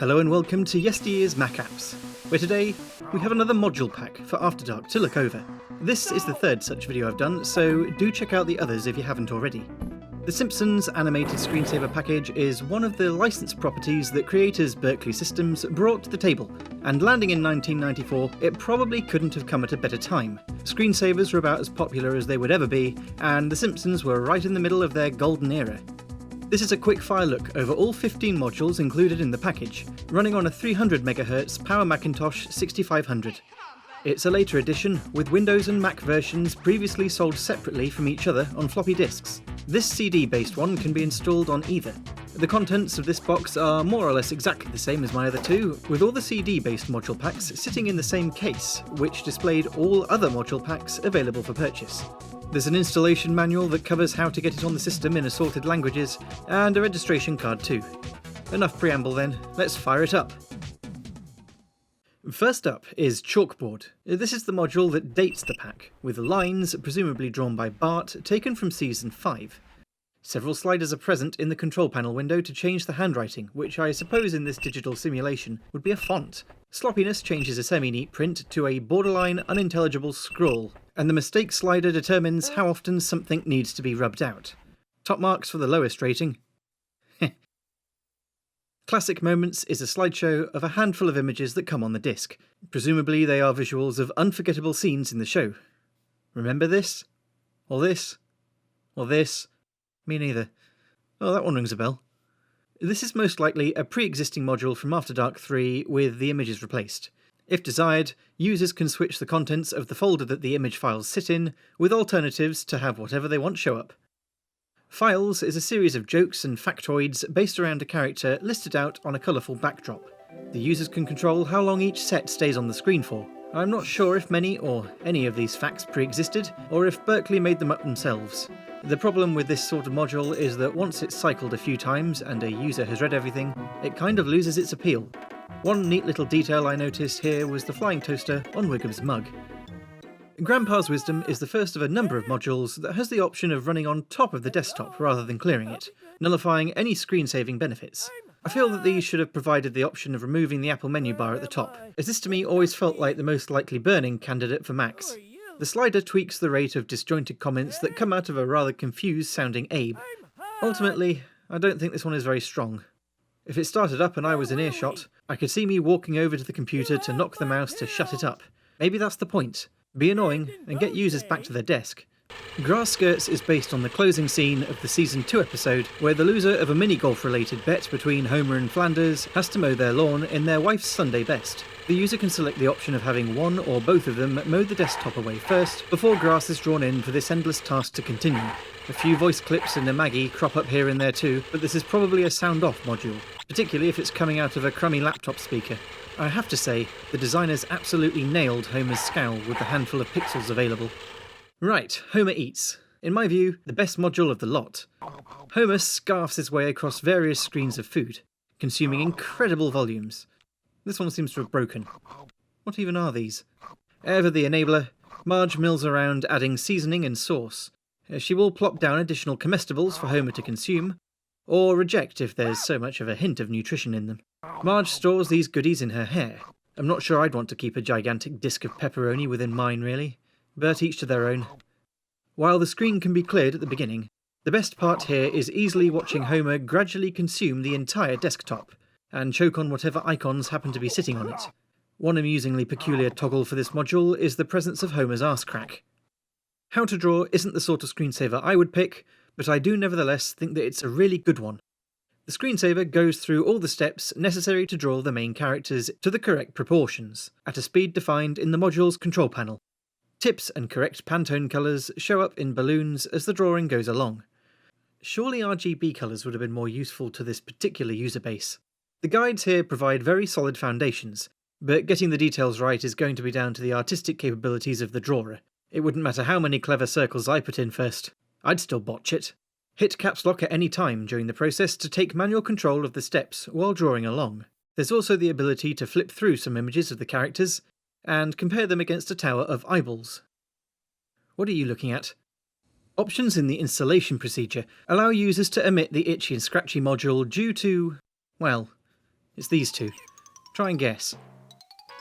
Hello and welcome to Yesteryear's Mac Apps, where today we have another module pack for After Dark to look over. This is the third such video I've done, so do check out the others if you haven't already. The Simpsons animated screensaver package is one of the licensed properties that creators Berkeley Systems brought to the table, and landing in 1994, it probably couldn't have come at a better time. Screensavers were about as popular as they would ever be, and The Simpsons were right in the middle of their golden era. This is a quick-fire look over all 15 modules included in the package, running on a 300MHz Power Macintosh 6500. It's a later edition, with Windows and Mac versions previously sold separately from each other on floppy disks. This CD-based one can be installed on either. The contents of this box are more or less exactly the same as my other two, with all the CD-based module packs sitting in the same case, which displayed all other module packs available for purchase. There's an installation manual that covers how to get it on the system in assorted languages, and a registration card too. Enough preamble then, let's fire it up. First up is Chalkboard. This is the module that dates the pack, with lines, presumably drawn by Bart, taken from Season 5. Several sliders are present in the control panel window to change the handwriting, which I suppose in this digital simulation would be a font. Sloppiness changes a semi-neat print to a borderline unintelligible scrawl, and the mistake slider determines how often something needs to be rubbed out. Top marks for the lowest rating. Classic Moments is a slideshow of a handful of images that come on the disc. Presumably they are visuals of unforgettable scenes in the show. Remember this? Or this? Or this? Me neither. Oh, that one rings a bell. This is most likely a pre-existing module from After Dark 3 with the images replaced. If desired, users can switch the contents of the folder that the image files sit in, with alternatives to have whatever they want show up. Files is a series of jokes and factoids based around a character listed out on a colourful backdrop. The users can control how long each set stays on the screen for. I'm not sure if many or any of these facts pre-existed, or if Berkeley made them up themselves. The problem with this sort of module is that once it's cycled a few times and a user has read everything, it kind of loses its appeal. One neat little detail I noticed here was the flying toaster on Wiggum's mug. Grandpa's Wisdom is the first of a number of modules that has the option of running on top of the desktop rather than clearing it, nullifying any screen-saving benefits. I feel that these should have provided the option of removing the Apple menu bar at the top, as this to me always felt like the most likely burning candidate for Macs. The slider tweaks the rate of disjointed comments that come out of a rather confused-sounding Abe. Ultimately, I don't think this one is very strong. If it started up and I was in earshot, I could see me walking over to the computer to knock the mouse to shut it up. Maybe that's the point. Be annoying and get users back to their desk. Grass Skirts is based on the closing scene of the Season 2 episode, where the loser of a mini-golf related bet between Homer and Flanders has to mow their lawn in their wife's Sunday best. The user can select the option of having one or both of them mow the desktop away first, before grass is drawn in for this endless task to continue. A few voice clips and a Maggie crop up here and there too, but this is probably a sound-off module, particularly if it's coming out of a crummy laptop speaker. I have to say, the designers absolutely nailed Homer's scowl with the handful of pixels available. Right, Homer Eats. In my view, the best module of the lot. Homer scarfs his way across various screens of food, consuming incredible volumes. This one seems to have broken. What even are these? Ever the enabler, Marge mills around adding seasoning and sauce. She will plop down additional comestibles for Homer to consume, or reject if there's so much of a hint of nutrition in them. Marge stores these goodies in her hair. I'm not sure I'd want to keep a gigantic disc of pepperoni within mine really, but each to their own. While the screen can be cleared at the beginning, the best part here is easily watching Homer gradually consume the entire desktop, and choke on whatever icons happen to be sitting on it. One amusingly peculiar toggle for this module is the presence of Homer's arse crack. How to Draw isn't the sort of screensaver I would pick, but I do nevertheless think that it's a really good one. The screensaver goes through all the steps necessary to draw the main characters to the correct proportions, at a speed defined in the module's control panel. Tips and correct Pantone colours show up in balloons as the drawing goes along. Surely RGB colours would have been more useful to this particular user base. The guides here provide very solid foundations, but getting the details right is going to be down to the artistic capabilities of the drawer. It wouldn't matter how many clever circles I put in first. I'd still botch it. Hit caps lock at any time during the process to take manual control of the steps while drawing along. There's also the ability to flip through some images of the characters and compare them against a tower of eyeballs. What are you looking at? Options in the installation procedure allow users to omit the itchy and scratchy module due to, well, It's these two. Try and guess.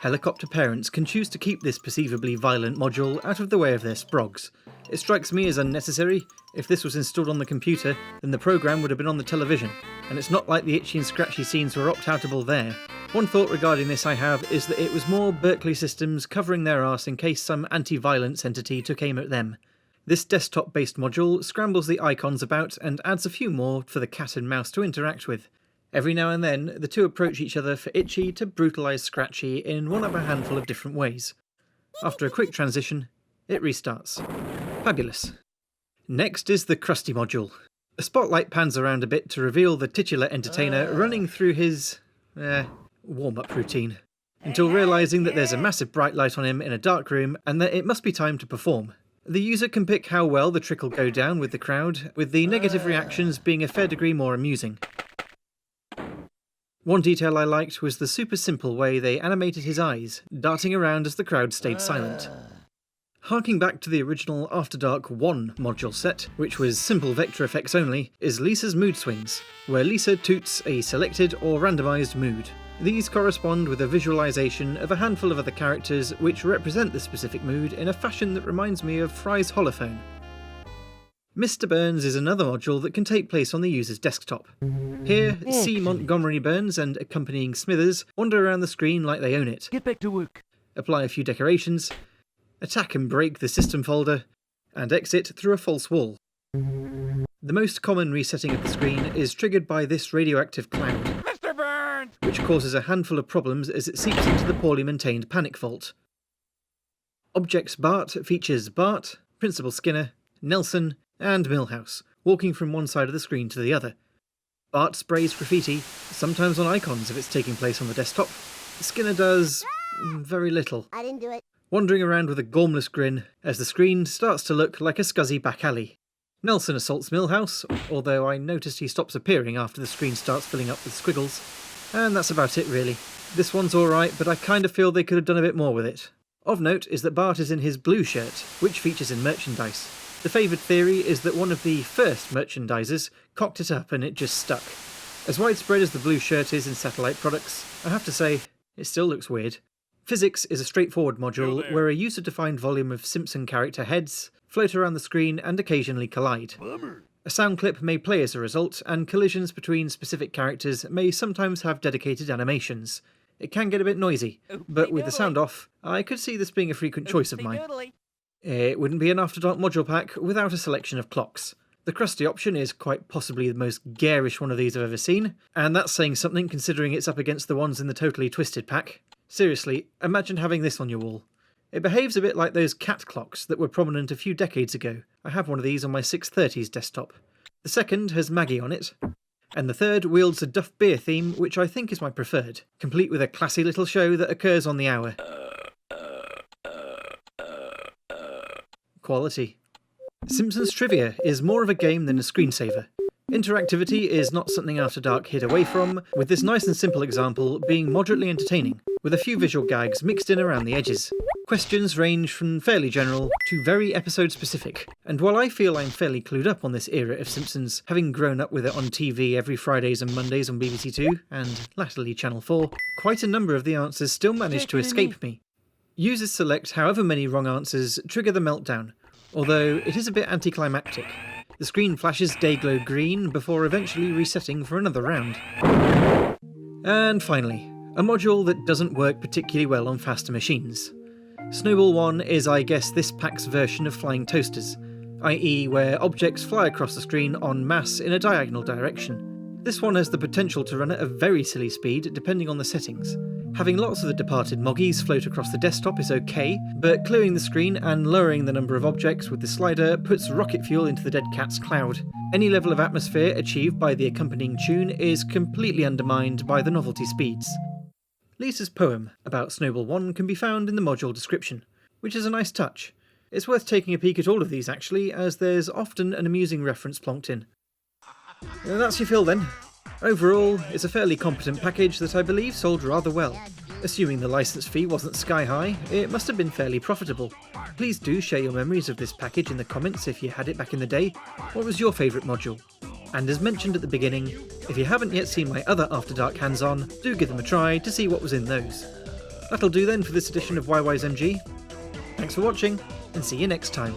Helicopter parents can choose to keep this perceivably violent module out of the way of their sprogs. It strikes me as unnecessary. If this was installed on the computer, then the programme would have been on the television, and it's not like the itchy and scratchy scenes were opt-outable there. One thought regarding this I have is that it was more Berkeley Systems covering their arse in case some anti-violence entity took aim at them. This desktop-based module scrambles the icons about and adds a few more for the cat and mouse to interact with. Every now and then, the two approach each other for itchy to brutalise scratchy in one of a handful of different ways. After a quick transition, it restarts. Fabulous. Next is the Krusty module. A spotlight pans around a bit to reveal the titular entertainer running through his warm-up routine, until realising that there's a massive bright light on him in a dark room and that it must be time to perform. The user can pick how well the trick will go down with the crowd, with the negative reactions being a fair degree more amusing. One detail I liked was the super simple way they animated his eyes, darting around as the crowd stayed silent. Harking back to the original After Dark 1 module set, which was simple vector effects only, is Lisa's mood swings, where Lisa toots a selected or randomised mood. These correspond with a visualisation of a handful of other characters which represent the specific mood in a fashion that reminds me of Fry's holophone. Mr. Burns is another module that can take place on the user's desktop. Here, C. Montgomery Burns and accompanying Smithers wander around the screen like they own it. Get back to work. Apply a few decorations, attack and break the system folder, and exit through a false wall. The most common resetting of the screen is triggered by this radioactive cloud, Mr. Burns! which causes a handful of problems as it seeps into the poorly maintained panic vault. Objects Bart features Bart, Principal Skinner, Nelson, and Milhouse, walking from one side of the screen to the other. Bart sprays graffiti, sometimes on icons if it's taking place on the desktop. Skinner does very little, I didn't do it. wandering around with a gormless grin as the screen starts to look like a scuzzy back alley. Nelson assaults Milhouse, although I noticed he stops appearing after the screen starts filling up with squiggles. And that's about it really. This one's alright, but I kind of feel they could have done a bit more with it. Of note is that Bart is in his blue shirt, which features in merchandise. The favoured theory is that one of the first merchandisers cocked it up and it just stuck. As widespread as the blue shirt is in satellite products, I have to say, it still looks weird. Physics is a straightforward module where a user-defined volume of Simpson character heads float around the screen and occasionally collide. A sound clip may play as a result, and collisions between specific characters may sometimes have dedicated animations. It can get a bit noisy, but with the sound off, I could see this being a frequent choice of mine. It wouldn't be an After Dark module pack without a selection of clocks. The Krusty option is quite possibly the most garish one of these I've ever seen, and that's saying something considering it's up against the ones in the Totally Twisted pack. Seriously, imagine having this on your wall. It behaves a bit like those cat clocks that were prominent a few decades ago. I have one of these on my 630s desktop. The second has Maggie on it, and the third wields a Duff Beer theme, which I think is my preferred, complete with a classy little show that occurs on the hour. Quality. Simpsons Trivia is more of a game than a screensaver. Interactivity is not something After Dark hid away from, with this nice and simple example being moderately entertaining, with a few visual gags mixed in around the edges. Questions range from fairly general to very episode specific, and while I feel I'm fairly clued up on this era of Simpsons, having grown up with it on TV every Fridays and Mondays on BBC Two, and latterly Channel 4, quite a number of the answers still manage to escape me. Users select however many wrong answers trigger the meltdown, although it is a bit anticlimactic. The screen flashes Dayglow green before eventually resetting for another round. And finally, a module that doesn't work particularly well on faster machines. Snowball 1 is, I guess, this pack's version of flying toasters, i.e. where objects fly across the screen en masse in a diagonal direction. This one has the potential to run at a very silly speed depending on the settings. Having lots of the departed Moggies float across the desktop is okay, but clearing the screen and lowering the number of objects with the slider puts rocket fuel into the dead cat's cloud. Any level of atmosphere achieved by the accompanying tune is completely undermined by the novelty speeds. Lisa's poem about Snowball 1 can be found in the module description, which is a nice touch. It's worth taking a peek at all of these actually, as there's often an amusing reference plonked in. That's your fill then. Overall, it's a fairly competent package that I believe sold rather well. Assuming the license fee wasn't sky high, it must have been fairly profitable. Please do share your memories of this package in the comments if you had it back in the day. What was your favourite module? And as mentioned at the beginning, if you haven't yet seen my other After Dark hands-on, do give them a try to see what was in those. That'll do then for this edition of YY's MG. Thanks for watching, and see you next time.